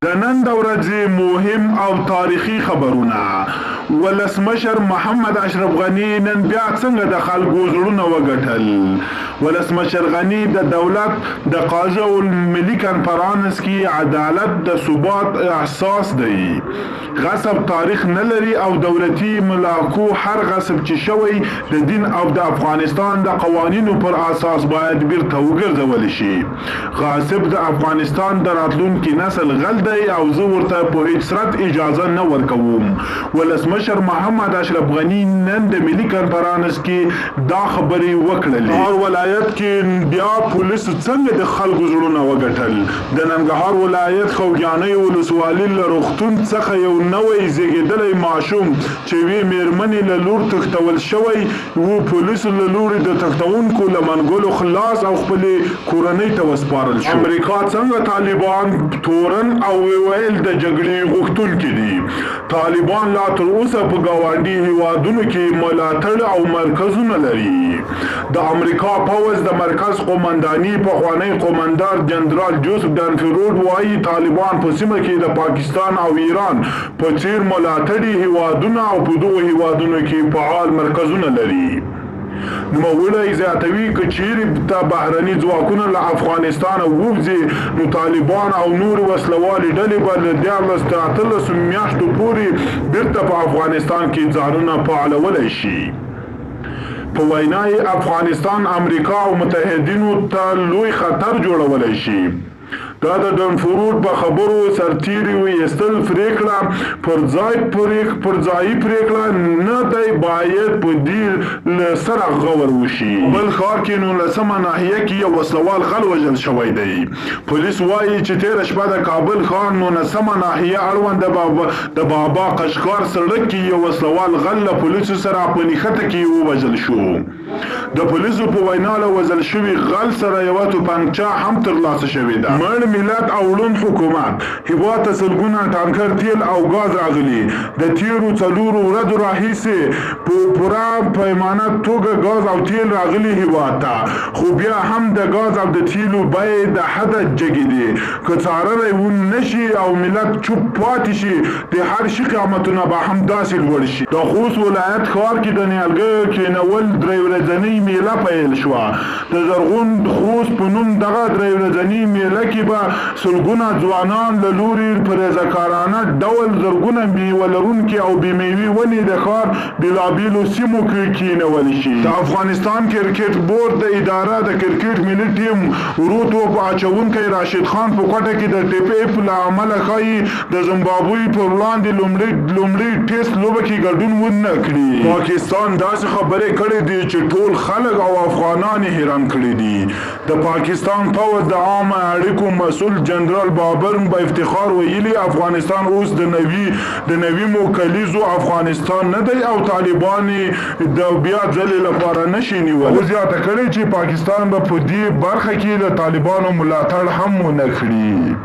د نن د ورځې مهم او تاریخي خبرونه. ولسمشر محمد اشرف غنی نن بیا څنګه د خلکو زړونه وګټل. ولسمشر غنی د دولت د قاضي الملي کنفرانس کې عدالت د ثبات احساس دی. غصب تاریخ نه لري او دولتي ملاکو هر غصب چې شوی د دین او د افغانستان د قوانینو پر اساس باید بیرته وګرځول شي. غاصب د افغانستان د راتلونکي نسل غل دی او زه ورته په هیڅ صورت اجازه نه ورکوم. ولسمشر محمد اشرف غنی نن د ملي کنفرانس کې دا خبرې وکړلې. هر ولایت کې بیا پولیس څنګه د خلکو زړونه وګټل. د ننګرهار ولایت خوږیانۍ ولسوالۍ له روغتون څخه یو نوی زیږیدلی ماشوم چې وی میرمنې له لور تښتول شوی و پولیسو له لورې د تښتونکو له منګولو خلاص او خپلې کورنۍ ته وسپارل شو. امریکا څنګه طالبان تورن او ویل د جګړې غوښتونکي دي. طالبان لا تر اوسه په ګاونډي هیوادونو کې ملاتړ او مرکزونه لري. د امریکا پوځ د مرکز قومنداني پخوانی قومندان جنرال جوزف ډانفورد وایي طالبان په سیمه کې د پاکستان او ایران په څیر ملاتړي هیوادونه او په دغو هیوادونو کې فعال مرکزونه لري. نوموړی زیاتوي که چیرې ته بهرني ځواکونه له افغانستانه ووځي نو طالبان او نور وسلوالې ډلې به له 14 تر 18 میاشتو پورې بیرته په افغانستان کې ځانونه فعالولی شي. په وینا یې افغانستان امریکا او متحدینو ته لوی خطر جوړولی شي. دا د ډانفورد په خبرو سرتیري ویستل پریکړه پر ځای پریکړه نه دی باید په دې سره غور وشي. بل ښار کې 19مه ناحیه کې یو وسلوال غل وژل شوی دی. پولیس وایي چې تېره شپه د کابل ښار 19مه ناحیه اړوند د بابا قشقار سړک کې یو وسلوال غل له پولیسو سره په نښته کې ووژل شو. د پولیسو په وینا له وژل شوي غل سره یوه توپنچه هم ترلاسه شوې ده. مړ ملت او ړوند حکومت هیواد ته سلګونه ټانکر تیل او ګاز راغلي. د تیرو 4 ورځو راهیسې په پوره پیمانه توګه ګاز او تیل راغلي هیواد ته، خو بیا هم د ګاز او د تیلو بیې د حده جګې دي. که څارنه ونه شي او ملت چوپ پاتې شي د هر شي قیامتونه به هم داسې لوړ شي. د خوست ولایت ښار کې د نیالګیو کېنول 3 ورځنۍ میله پیل شوه. د زرغون خوست په نوم دغه 3 ورځنۍ میله کې به سلګونه ځوانان له لورې په رضاکارانه ډول زرګونه میوه لرونکي او بې میوې ونې د ښار بېلابېلو سیمو کې کېنولی شي. د افغانستان کرکټ بورډ د اداره د کرکټ ملي ټیم ورو توپ اچوونکی راشد خان په کوټه کې د ټیپ له امله ښایي د زمبابوې پر وړاندې لومړي ټیسټ لوبه کې ګډون ونه کړي. پاکستان داسې خبرې کړې دي چې ټول خلک او افغانان حیران کړي دي. د پاکستان پوځ د عامه اړیکو مسؤل جنرال بابر په افتخار ویلي افغانستان اوس د نوي مکلیزو افغانستان نه دی او طالبان د بیا ځلې لپاره نشي نیولی. او زیاته کړې چې پاکستان به په دې برخه کې د طالبانو ملاتړ هم ونه کړي.